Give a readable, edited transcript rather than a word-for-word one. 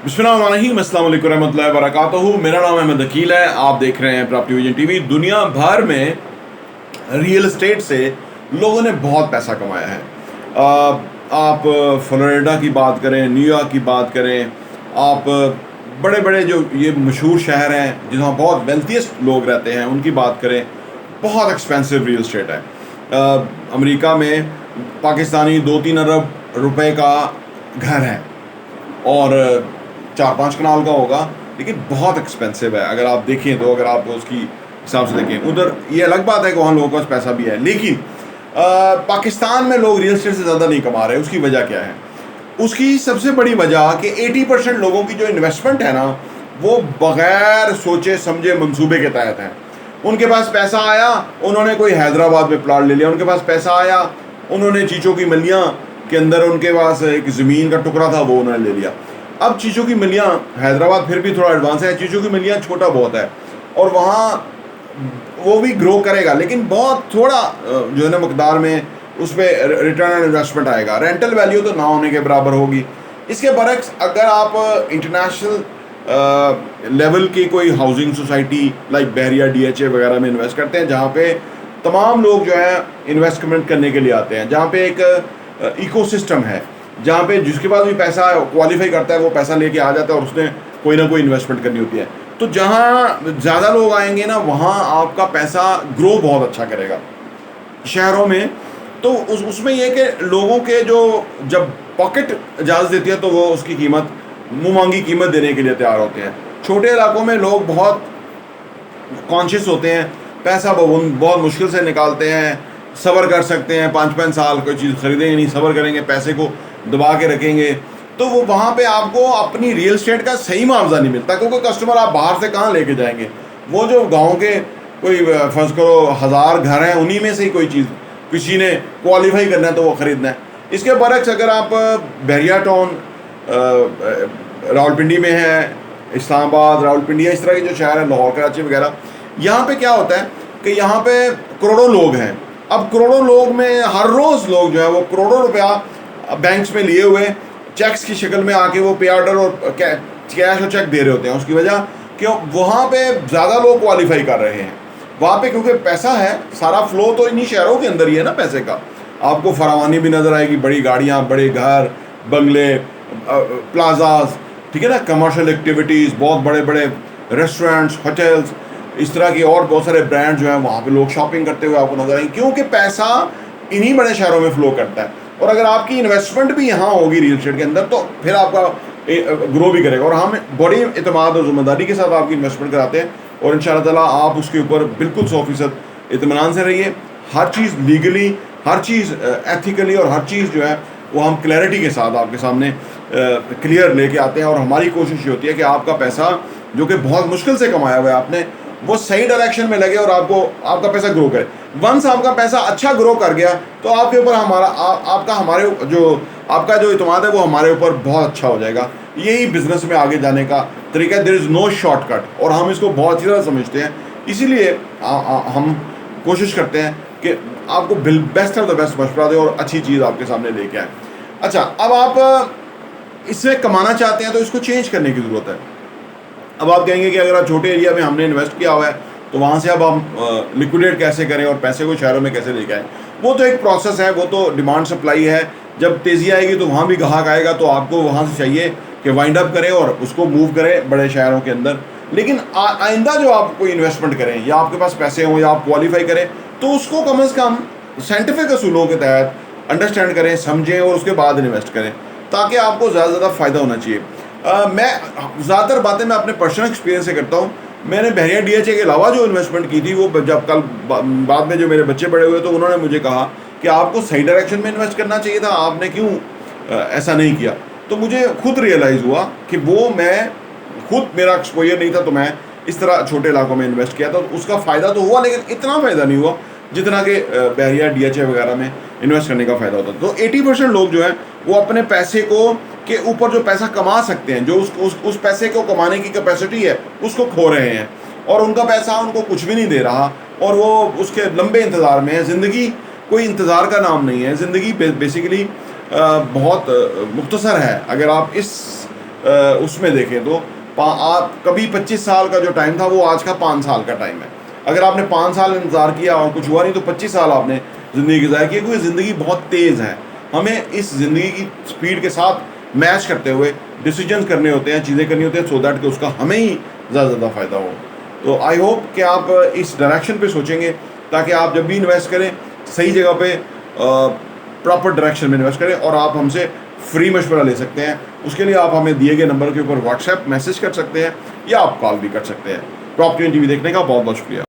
बिस्मिल्लाहिर्रहमानिर्रहीम, अस्सलाम वालेकुम रहमतुल्लाहि व बरकातुहू। मेरा नाम अहमद अकील है। आप देख रहे हैं प्रॉपर्टी विजन टीवी। दुनिया भर में रियल एस्टेट से लोगों ने बहुत पैसा कमाया है। आप फ्लोरिडा की बात करें, न्यूयॉर्क की बात करें, आप बड़े बड़े जो ये मशहूर शहर हैं जहाँ बहुत वेल्थीएस्ट लोग रहते हैं उनकी बात करें, बहुत एक्सपेंसिव रियल एस्टेट है। अमेरिका में पाकिस्तानी 2-3 अरब रुपए का घर है और 4-5 कनाल का होगा, लेकिन बहुत एक्सपेंसिव है। अगर आप देखें तो, अगर आप उसकी हिसाब से देखें, उधर ये अलग बात है कि वहाँ लोगों के पास पैसा भी है, लेकिन पाकिस्तान में लोग रियल एस्टेट से ज़्यादा नहीं कमा रहे। उसकी वजह क्या है? उसकी सबसे बड़ी वजह कि 80% लोगों की जो इन्वेस्टमेंट है ना, वो बग़ैर सोचे समझे मंसूबे के तहत है। उनके पास पैसा आया, उन्होंने कोई हैदराबाद में प्लाट ले लिया। उनके पास पैसा आया, उन्होंने चीचों की मिलियाँ के अंदर उनके पास एक ज़मीन का टुकड़ा था, वो उन्होंने ले लिया। अब चीचों की मिलियाँ, हैदराबाद फिर भी थोड़ा एडवांस है, चीचों की मिलियाँ छोटा बहुत है और वहाँ वो भी ग्रो करेगा, लेकिन बहुत थोड़ा जो है ना मकदार में उस पर रिटर्न ऑन इन्वेस्टमेंट आएगा। रेंटल वैल्यू तो ना होने के बराबर होगी। इसके बरक्स अगर आप इंटरनेशनल लेवल की कोई हाउसिंग सोसाइटी लाइक बहरिया DHA वगैरह में इन्वेस्ट करते हैं, जहाँ पे तमाम लोग जो है इन्वेस्टमेंट करने के लिए आते हैं, जहाँ पे एक इकोसिस्टम है, जहाँ पे जिसके पास भी पैसा क्वालिफाई करता है वो पैसा लेके आ जाता है और उसने कोई ना कोई इन्वेस्टमेंट करनी होती है। तो जहाँ ज़्यादा लोग आएंगे ना, वहाँ आपका पैसा ग्रो बहुत अच्छा करेगा शहरों में। तो उसमें यह कि लोगों के जो जब पॉकेट इजाज़त देती है तो वो उसकी कीमत, मुँह मांगी कीमत देने के लिए तैयार होते हैं। छोटे इलाकों में लोग बहुत कॉन्शियस होते हैं, पैसा बहुत मुश्किल से निकालते हैं, सब्र कर सकते हैं, 5-5 साल कोई चीज़ खरीदेंगे नहीं, सब्र करेंगे, पैसे को दबा के रखेंगे, तो वो वहाँ पे आपको अपनी रियल एस्टेट का सही मुआवजा नहीं मिलता, क्योंकि कस्टमर आप बाहर से कहाँ लेके जाएंगे। वो जो गांव के कोई फर्ज करो 1000 घर हैं, उन्हीं में से ही कोई चीज़ किसी ने क्वालिफाई करना है तो वो ख़रीदना है। इसके बरक्स अगर आप बहरिया टाउन रावलपिंडी में है, इस्लामाबाद, रावलपिंडी, इस तरह के जो शहर हैं, लाहौर, कराची वगैरह, यहाँ पे क्या होता है कि यहाँ पे करोड़ों लोग हैं। अब करोड़ों लोग में हर रोज़ लोग जो है वो करोड़ों रुपया बैंक्स में लिए हुए चेक्स की शक्ल में आके वो पे ऑर्डर और कैश और चेक दे रहे होते हैं। उसकी वजह क्यों? वहाँ पे ज़्यादा लोग क्वालिफाई कर रहे हैं वहाँ पे, क्योंकि पैसा है, सारा फ्लो तो इन्हीं शहरों के अंदर ही है ना पैसे का। आपको फरावानी भी नज़र आएगी, बड़ी गाड़ियाँ, बड़े घर, बंगले, प्लाजाज, ठीक है ना, कमर्शियल एक्टिविटीज़, बहुत बड़े बड़े रेस्टोरेंट्स, होटल्स, इस तरह की और बहुत सारे ब्रांड जो हैं वहाँ पे लोग शॉपिंग करते हुए आपको नजर आएंगे, क्योंकि पैसा इन्हीं बड़े शहरों में फ़्लो करता है। और अगर आपकी इन्वेस्टमेंट भी यहाँ होगी रियल एस्टेट के अंदर, तो फिर आपका ग्रो भी करेगा। और हम बड़ी इत्मीनान और ज़िम्मेदारी के साथ आपकी इन्वेस्टमेंट कराते हैं और इंशाअल्लाह ताला आप उसके ऊपर बिल्कुल 100% इत्मीनान से रहिए। हर चीज़ लीगली, हर चीज़ एथिकली और हर चीज़ जो है वो हम क्लैरिटी के साथ आपके सामने क्लियर लेके आते हैं। और हमारी कोशिश ये होती है कि आपका पैसा जो कि बहुत मुश्किल से कमाया हुआ है आपने, वो सही डायरेक्शन में लगे और आपका पैसा ग्रो करे। वंस आपका पैसा अच्छा ग्रो कर गया तो आपके ऊपर आपका जो इत्मीनान है वो हमारे ऊपर बहुत अच्छा हो जाएगा। यही बिजनेस में आगे जाने का तरीका है। देयर इज़ नो शॉर्टकट, और हम इसको बहुत अच्छी तरह समझते हैं। इसीलिए हम कोशिश करते हैं कि आपको बेस्ट ऑफ द बेस्ट मशवरा दें और अच्छी चीज़ आपके सामने लेके आए। अच्छा, अब आप इसमें कमाना चाहते हैं तो इसको चेंज करने की ज़रूरत है। अब आप कहेंगे कि अगर आप छोटे एरिया में हमने इन्वेस्ट किया हुआ है तो वहाँ से अब हम लिक्विडेट कैसे करें और पैसे को शहरों में कैसे लेके आएँ? वो तो एक प्रोसेस है, वो तो डिमांड सप्लाई है। जब तेज़ी आएगी तो वहाँ भी ग्राहक आएगा, तो आपको वहाँ से चाहिए कि वाइंड अप करें और उसको मूव करें बड़े शहरों के अंदर। लेकिन आइंदा जो आप कोई इन्वेस्टमेंट करें, या आपके पास पैसे हों या आप क्वालिफाई करें, तो उसको कम से कम साइंटिफिक असूलों के तहत अंडरस्टैंड करें, समझें और उसके बाद इन्वेस्ट करें, ताकि आपको ज़्यादा से ज़्यादा फ़ायदा होना चाहिए। मैं ज़्यादातर बातें मैं अपने पर्सनल एक्सपीरियंस से करता हूँ। मैंने बहरिया DHA के अलावा जो इन्वेस्टमेंट की थी, वो जब कल बाद में जो मेरे बच्चे बड़े हुए तो उन्होंने मुझे कहा कि आपको सही डायरेक्शन में इन्वेस्ट करना चाहिए था, आपने क्यों ऐसा नहीं किया? तो मुझे खुद रियलाइज़ हुआ कि मेरा एक्सपोजर नहीं था, तो मैं इस तरह छोटे इलाकों में इन्वेस्ट किया था। तो उसका फ़ायदा तो हुआ, लेकिन इतना फ़ायदा नहीं हुआ जितना कि बहरिया DHA वगैरह में इन्वेस्ट करने का फ़ायदा होता। तो 80% लोग जो हैं वो अपने पैसे को के ऊपर जो पैसा कमा सकते हैं, जो उस पैसे को कमाने की कैपेसिटी है, उसको खो रहे हैं और उनका पैसा उनको कुछ भी नहीं दे रहा और वो उसके लंबे इंतज़ार में है। ज़िंदगी कोई इंतज़ार का नाम नहीं है। ज़िंदगी बेसिकली बहुत मुख्तसर है। अगर आप इस उसमें देखें तो आप कभी 25 साल का जो टाइम था वो आज का 5 साल का टाइम है। अगर आपने 5 साल इंतज़ार किया और कुछ हुआ नहीं तो 25 साल आपने ज़िंदगी गुजारी की, क्योंकि ज़िंदगी बहुत तेज़ है। हमें इस ज़िंदगी की स्पीड के साथ मैच करते हुए डिसीजंस करने होते हैं, चीज़ें करनी होती हैं, सो दैट कि उसका हमें ही ज़्यादा फ़ायदा हो। तो आई होप कि आप इस डायरेक्शन पे सोचेंगे, ताकि आप जब भी इन्वेस्ट करें सही जगह पे प्रॉपर डायरेक्शन में इन्वेस्ट करें, और आप हमसे फ्री मशवरा ले सकते हैं। उसके लिए आप हमें दिए गए नंबर के ऊपर व्हाट्सएप मैसेज कर सकते हैं या आप कॉल भी कर सकते हैं। प्रॉपर्टी टीवी देखने का बहुत बहुत शुक्रिया।